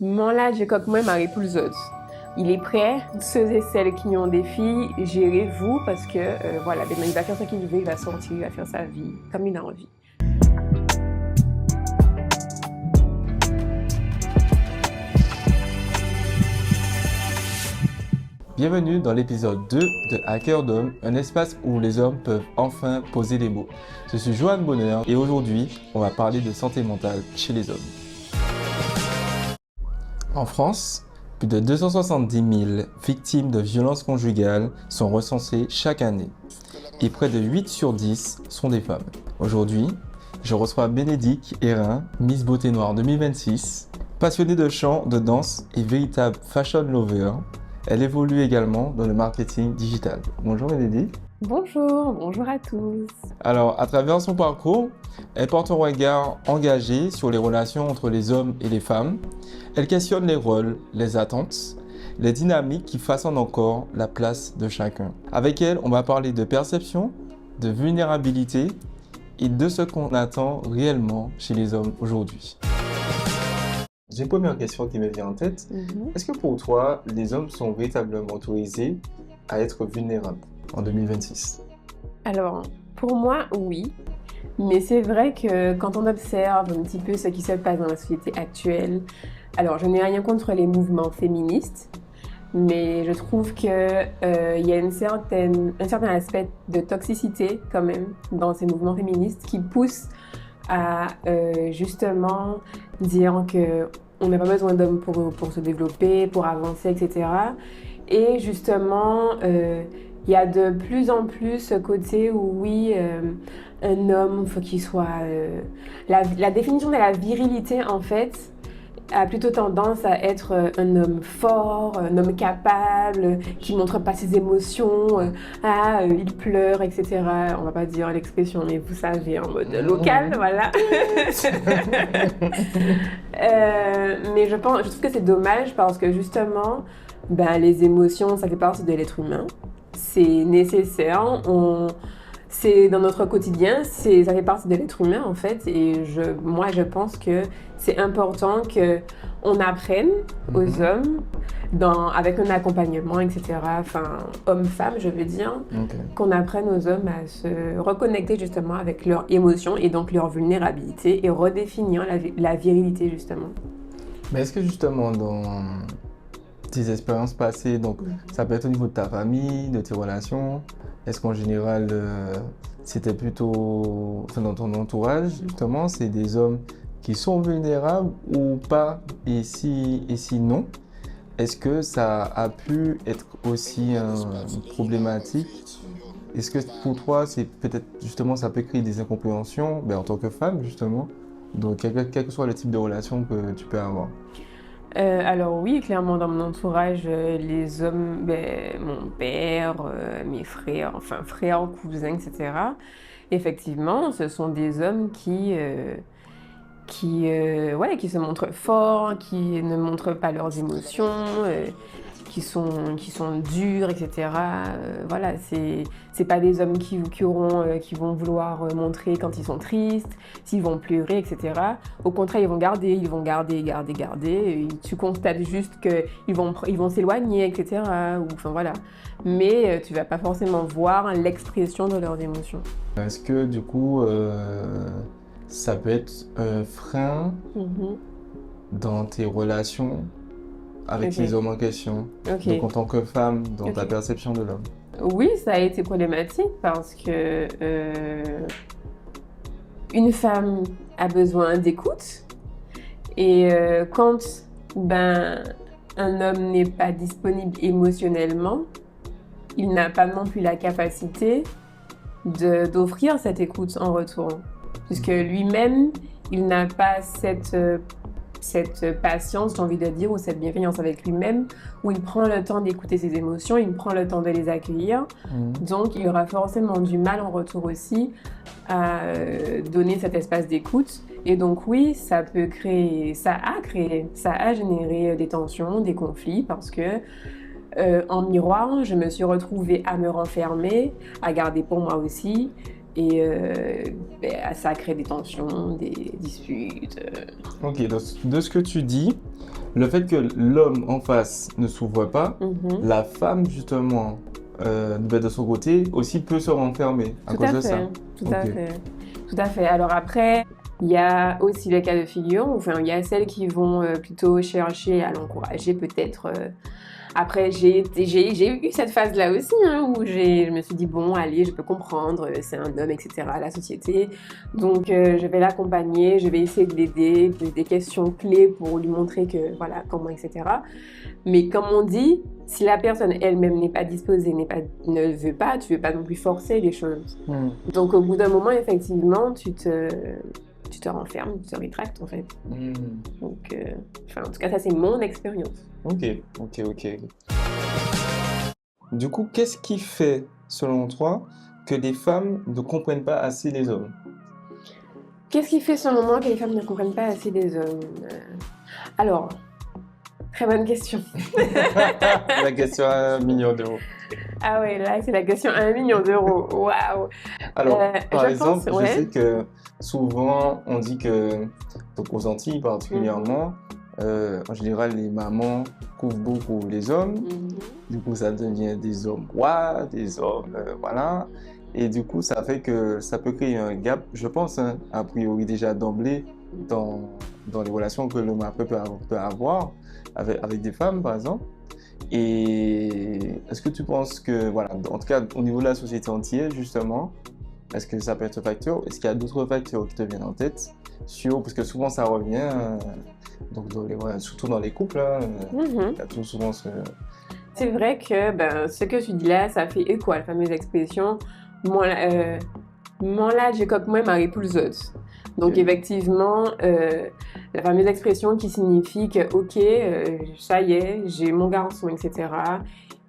Mon là, je coque moi, Marie pour les autres. Il est prêt, ceux et celles qui ont des filles, gérez-vous parce que voilà, demain il va faire ce qu'il veut, il va sortir, il va faire sa vie comme il a envie. Bienvenue dans l'épisode 2 de Hacker d'Hommes, un espace où les hommes peuvent enfin poser les mots. Je suis Johan Bonheur et aujourd'hui, on va parler de santé mentale chez les hommes. En France, plus de 270 000 victimes de violences conjugales sont recensées chaque année et près de 8 sur 10 sont des femmes. Aujourd'hui, je reçois Bénédicte Hérin, Miss Beauté Noire 2026, passionnée de chant, de danse et véritable fashion lover. Elle évolue également dans le marketing digital. Bonjour Bénédicte. Bonjour à tous. Alors, à travers son parcours, elle porte un regard engagé sur les relations entre les hommes et les femmes. Elle questionne les rôles, les attentes, les dynamiques qui façonnent encore la place de chacun. Avec elle, on va parler de perception, de vulnérabilité et de ce qu'on attend réellement chez les hommes aujourd'hui. J'ai une première question qui me vient en tête. Est-ce que pour toi, les hommes sont véritablement autorisés à être vulnérables en 2026? Alors, pour moi, oui. Mais c'est vrai que quand on observe un petit peu ce qui se passe dans la société actuelle, alors je n'ai rien contre les mouvements féministes, mais je trouve qu'il y a un certain aspect de toxicité quand même dans ces mouvements féministes qui poussent à justement dire qu'on n'a pas besoin d'hommes pour se développer, pour avancer, etc. Et justement, il y a de plus en plus ce côté où oui, un homme, il faut qu'il soit... la définition de la virilité, en fait, a plutôt tendance à être un homme fort, un homme capable, qui ne montre pas ses émotions, il pleure, etc. On va pas dire l'expression, mais vous savez, en mode local, voilà. Mais je trouve que c'est dommage parce que justement, les émotions, ça fait partie de l'être humain. C'est nécessaire, c'est dans notre quotidien, ça fait partie de l'être humain en fait. Et moi, je pense que c'est important qu'on apprenne aux hommes, avec un accompagnement, etc. Enfin, homme-femme, je veux dire, qu'on apprenne aux hommes à se reconnecter justement avec leurs émotions et donc leur vulnérabilité et redéfinir la virilité justement. Mais est-ce que justement dans tes expériences passées, donc ça peut être au niveau de ta famille, de tes relations, est-ce qu'en général c'était plutôt dans ton entourage justement, c'est des hommes qui sont vulnérables ou pas, et si non, est-ce que ça a pu être aussi une problématique? Est-ce que pour toi c'est peut-être justement ça peut créer des incompréhensions en tant que femme justement, donc quel que soit le type de relation que tu peux avoir? Alors oui, clairement dans mon entourage, les hommes, mon père, mes frères, enfin frères, cousins, etc. Effectivement, ce sont des hommes qui se montrent forts, qui ne montrent pas leurs émotions, qui sont durs, etc. Voilà, c'est pas des hommes qui vont vouloir montrer quand ils sont tristes, s'ils vont pleurer, etc. Au contraire, ils vont garder. Et tu constates juste qu'ils vont s'éloigner, etc. Enfin voilà. Mais tu vas pas forcément voir l'expression de leurs émotions. Est-ce que du coup, ça peut être un frein dans tes relations avec les hommes en question, donc en tant que femme, dans ta perception de l'homme? Oui, ça a été problématique parce que une femme a besoin d'écoute et quand un homme n'est pas disponible émotionnellement, il n'a pas non plus la capacité d'offrir cette écoute en retour, puisque lui-même, il n'a pas cette patience, j'ai envie de dire, ou cette bienveillance avec lui-même, où il prend le temps d'écouter ses émotions, il prend le temps de les accueillir. Donc, il aura forcément du mal en retour aussi à donner cet espace d'écoute. Et donc, oui, ça a généré des tensions, des conflits, parce que en miroir, je me suis retrouvée à me renfermer, à garder pour moi aussi. Et ça crée des tensions, des disputes. Ok, donc de ce que tu dis, le fait que l'homme en face ne s'ouvre pas, Mhm. la femme, justement, de son côté, aussi peut se renfermer à Tout cause à de fait, ça. tout à Ok. fait, tout à fait. Alors après, il y a aussi les cas de figure, enfin, il y a celles qui vont plutôt chercher à l'encourager peut-être. Après, j'ai eu cette phase-là aussi, hein, où je me suis dit, bon, allez, je peux comprendre, c'est un homme, etc., la société. Donc, je vais l'accompagner, je vais essayer de l'aider, poser des questions clés pour lui montrer que, voilà, comment, etc. Mais comme on dit, si la personne elle-même n'est pas disposée, ne veut pas, tu veux pas non plus forcer les choses. Hmm. Donc au bout d'un moment, effectivement, tu te renfermes, tu te rétractes en fait. Hmm. Donc, enfin, en tout cas, ça c'est mon expérience. Ok, ok, ok. Du coup, qu'est-ce qui fait, selon toi, que les femmes ne comprennent pas assez les hommes? Qu'est-ce qui fait selon moi que les femmes ne comprennent pas assez des hommes? Alors, très bonne question. La question à 1 million d'euros. Ah ouais, là c'est la question à 1 million d'euros. Waouh! Alors, par Je pense, exemple, je ouais. sais que souvent, on dit que, donc aux Antilles particulièrement, en général, les mamans couvrent beaucoup les hommes. Mhm. Du coup, ça devient des hommes rois, des hommes, voilà. Et du coup, ça fait que ça peut créer un gap, je pense, hein, a priori déjà d'emblée, dans, dans les relations que l'homme peut avoir avec des femmes, par exemple. Et est-ce que tu penses que, voilà, en tout cas, au niveau de la société entière, justement, est-ce que ça peut être un facteur? Est-ce qu'il y a d'autres facteurs qui te viennent en tête? Parce que souvent, ça revient, donc surtout dans les couples, hein, Mhm. il y a tout souvent ce... C'est vrai que ben, ce que tu dis là, ça fait écho à la fameuse expression mon là, j'ai coq moi, ma épouse autres. Donc, Ok. effectivement, la fameuse expression qui signifie que, ok, ça y est, j'ai mon garçon, etc.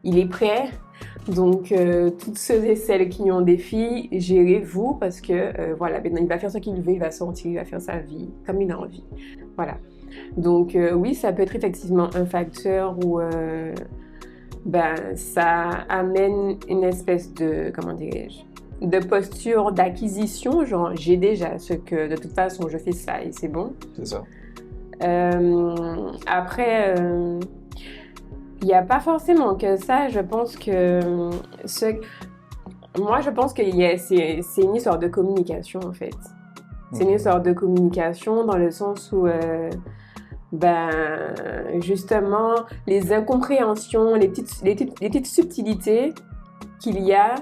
Il est prêt. Donc, toutes ceux et celles qui ont des filles, gérez-vous parce que, voilà, maintenant, il va faire ce qu'il veut, il va sortir, il va faire sa vie comme il a envie. Voilà. Donc, oui, ça peut être effectivement un facteur où ben, ça amène une espèce de, comment dirais-je, de posture d'acquisition, genre j'ai déjà ce que de toute façon je fais ça et c'est bon. C'est ça. Après, il n'y a pas forcément que ça, je pense que moi je pense que c'est une histoire de communication en fait. C'est une histoire de communication dans le sens où ben, justement, les incompréhensions, les petites subtilités qu'il y a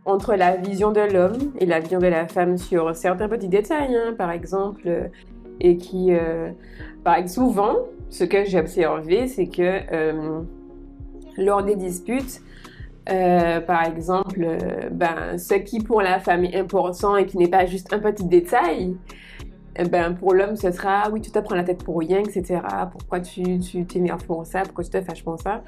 entre la vision de l'homme et la vision de la femme sur certains petits détails, hein, par exemple, et qui, par exemple, souvent, ce que j'ai observé, c'est que lors des disputes, par exemple, ben, ce qui pour la femme est important et qui n'est pas juste un petit détail, ben, pour l'homme, ce sera oui, tu te prends la tête pour rien, etc. Pourquoi tu t'énerves pour ça? Pourquoi tu te fâches pour ça?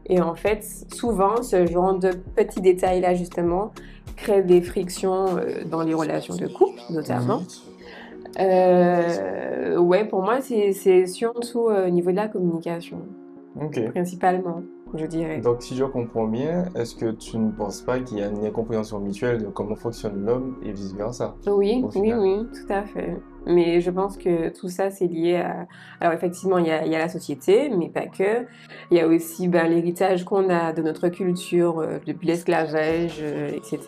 Et en fait, souvent, ce genre de petits détails-là, justement, crée des frictions dans les relations de couple, notamment. Ouais, pour moi, c'est surtout au niveau de la communication, Ok. principalement, je dirais. Donc, si je comprends bien, est-ce que tu ne penses pas qu'il y a une incompréhension mutuelle de comment fonctionne l'homme et vice-versa, Oui, au oui, final? oui, tout à fait. Mais je pense que tout ça, c'est lié à... Alors effectivement, il y a la société, mais pas que. Il y a aussi ben, l'héritage qu'on a de notre culture depuis l'esclavage, etc.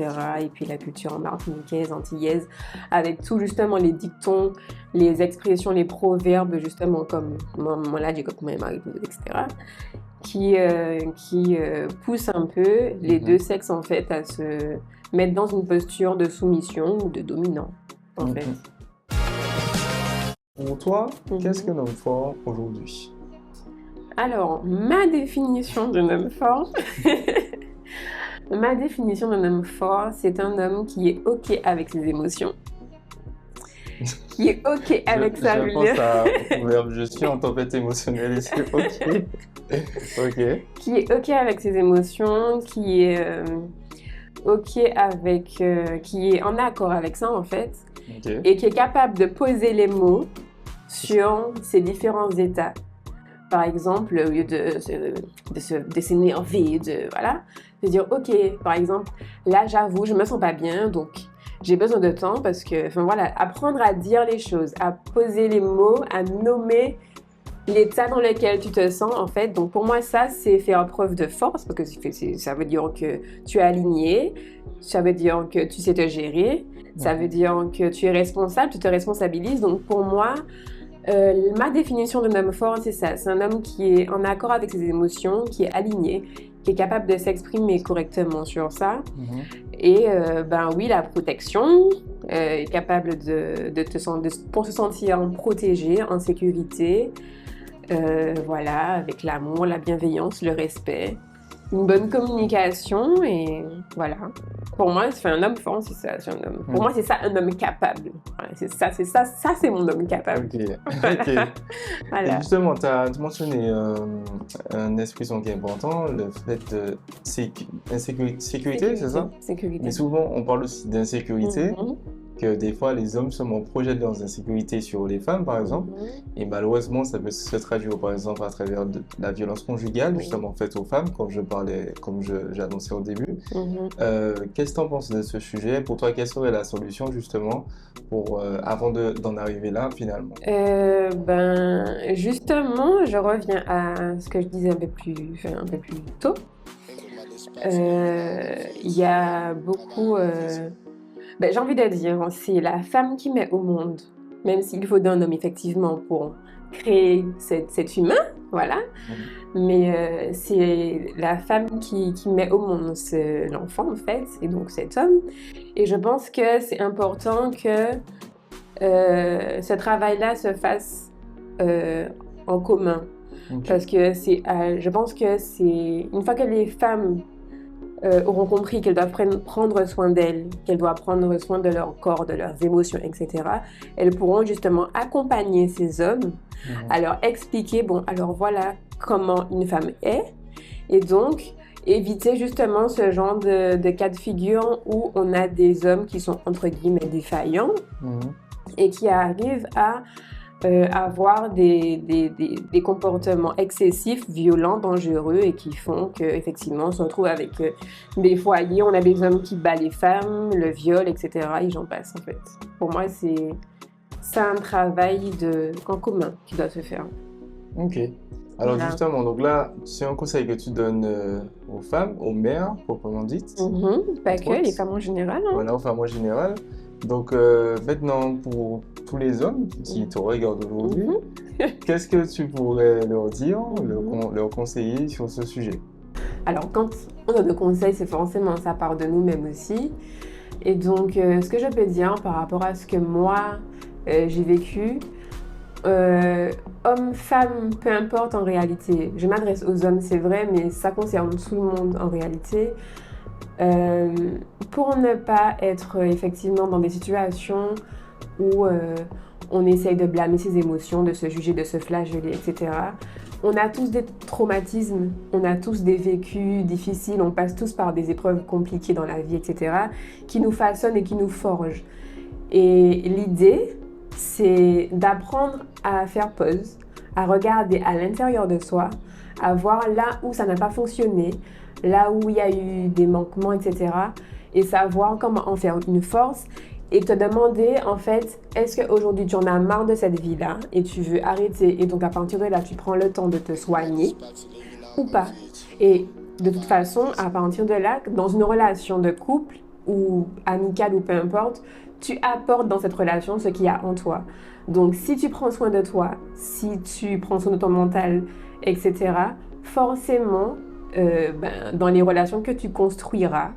Et puis la culture martiniquaise, antillaise, avec tout justement les dictons, les expressions, les proverbes, justement comme mon là, j'ai comme mon mari, etc. Qui poussent un peu les deux sexes en fait à se mettre dans une posture de soumission ou de dominant, en fait. Pour toi, qu'est-ce Mhm. qu'un homme fort aujourd'hui? Alors, ma définition d'un homme fort, ma définition d'un homme fort, c'est un homme qui est OK avec ses émotions, qui est OK avec sa Je pense lumière, au verbe je suis en tempête émotionnelle et c'est ok. Ok. qui est OK avec ses émotions, qui est OK avec, qui est en accord avec ça en fait, Ok. et qui est capable de poser les mots sur ces différents états. Par exemple, au lieu de s'énerver, voilà, de dire, OK, par exemple, là, j'avoue, je me sens pas bien, donc j'ai besoin de temps parce que, enfin voilà, apprendre à dire les choses, à poser les mots, à nommer l'état dans lequel tu te sens, en fait. Donc, pour moi, ça, c'est faire preuve de force, parce que ça veut dire que tu es aligné, ça veut dire que tu sais te gérer, ça veut dire que tu es responsable, tu te responsabilises. Donc, pour moi, ma définition d'un homme fort, c'est ça. C'est un homme qui est en accord avec ses émotions, qui est aligné, qui est capable de s'exprimer correctement sur ça. Et ben oui, la protection, est capable pour se sentir protégé, en sécurité. Voilà, avec l'amour, la bienveillance, le respect, une bonne communication et voilà. Pour moi, c'est un homme fort, c'est ça. Pour moi, c'est ça un homme capable. Voilà, ça c'est mon homme capable. Ok. Voilà. Et justement, tu as mentionné une expression qui est importante, le fait de sécurité, c'est ça? Sécurité. Mais souvent, on parle aussi d'insécurité. Mhm. Que des fois les hommes seulement projettent leurs insécurités sur les femmes par exemple et malheureusement ça peut se traduire par exemple à travers de la violence conjugale justement faite aux femmes comme j'ai annoncé au début. Qu'est-ce que tu en penses de ce sujet? Pour toi, quelle serait la solution justement pour avant d'en arriver là finalement? Ben justement, je reviens à ce que je disais un peu plus tôt. Il y a beaucoup j'ai envie de dire, c'est la femme qui met au monde, même s'il faut d'un homme effectivement pour créer cet humain, voilà. Mais c'est la femme qui met au monde l'enfant en fait, et donc cet homme. Et je pense que c'est important que ce travail-là se fasse en commun. Parce que je pense que c'est une fois que les femmes auront compris qu'elles doivent prendre soin d'elles, qu'elles doivent prendre soin de leur corps, de leurs émotions, etc., elles pourront justement accompagner ces hommes à leur expliquer, bon, alors voilà comment une femme est, et donc éviter justement ce genre de cas de figure où on a des hommes qui sont entre guillemets défaillants et qui arrivent à avoir des comportements excessifs, violents, dangereux et qui font qu'effectivement on se retrouve avec des foyers, on a des hommes qui battent les femmes, le viol, etc. et j'en passe en fait. Pour moi, c'est un travail en commun qui doit se faire. Ok. Alors justement, donc là, c'est un conseil que tu donnes aux femmes, aux mères proprement dites. Pas que, les femmes en général. Voilà, aux femmes en général. Donc maintenant, pour tous les hommes qui te regardent aujourd'hui, qu'est-ce que tu pourrais leur dire, leur conseiller sur ce sujet? Alors, quand on donne des conseils, c'est forcément ça part de nous-mêmes aussi. Et donc, ce que je peux dire par rapport à ce que moi, j'ai vécu, homme, femme, peu importe en réalité. Je m'adresse aux hommes, c'est vrai, mais ça concerne tout le monde en réalité. Pour ne pas être effectivement dans des situations où on essaye de blâmer ses émotions, de se juger, de se flageller, etc. On a tous des traumatismes, on a tous des vécus difficiles, on passe tous par des épreuves compliquées dans la vie, etc. qui nous façonnent et qui nous forgent. Et l'idée, c'est d'apprendre à faire pause, à regarder à l'intérieur de soi, à voir là où ça n'a pas fonctionné, là où il y a eu des manquements, etc. et savoir comment en faire une force et te demander en fait, est-ce qu'aujourd'hui tu en as marre de cette vie-là et tu veux arrêter et donc à partir de là tu prends le temps de te soigner ou pas. Et de toute façon, à partir de là, dans une relation de couple ou amicale ou peu importe, tu apportes dans cette relation ce qu'il y a en toi. Donc si tu prends soin de toi, si tu prends soin de ton mental, etc., forcément, dans les relations que tu construiras,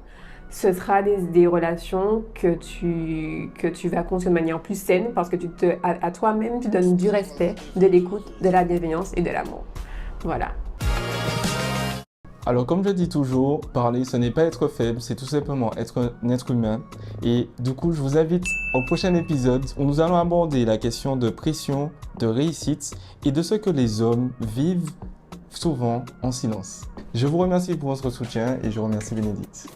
ce sera des relations que tu vas construire de manière plus saine parce que à toi-même, tu donnes du respect, de l'écoute, de la bienveillance et de l'amour. Voilà. Alors comme je dis toujours, parler ce n'est pas être faible, c'est tout simplement être un être humain. Et du coup, je vous invite au prochain épisode où nous allons aborder la question de pression, de réussite et de ce que les hommes vivent souvent en silence. Je vous remercie pour votre soutien et je remercie Bénédicte.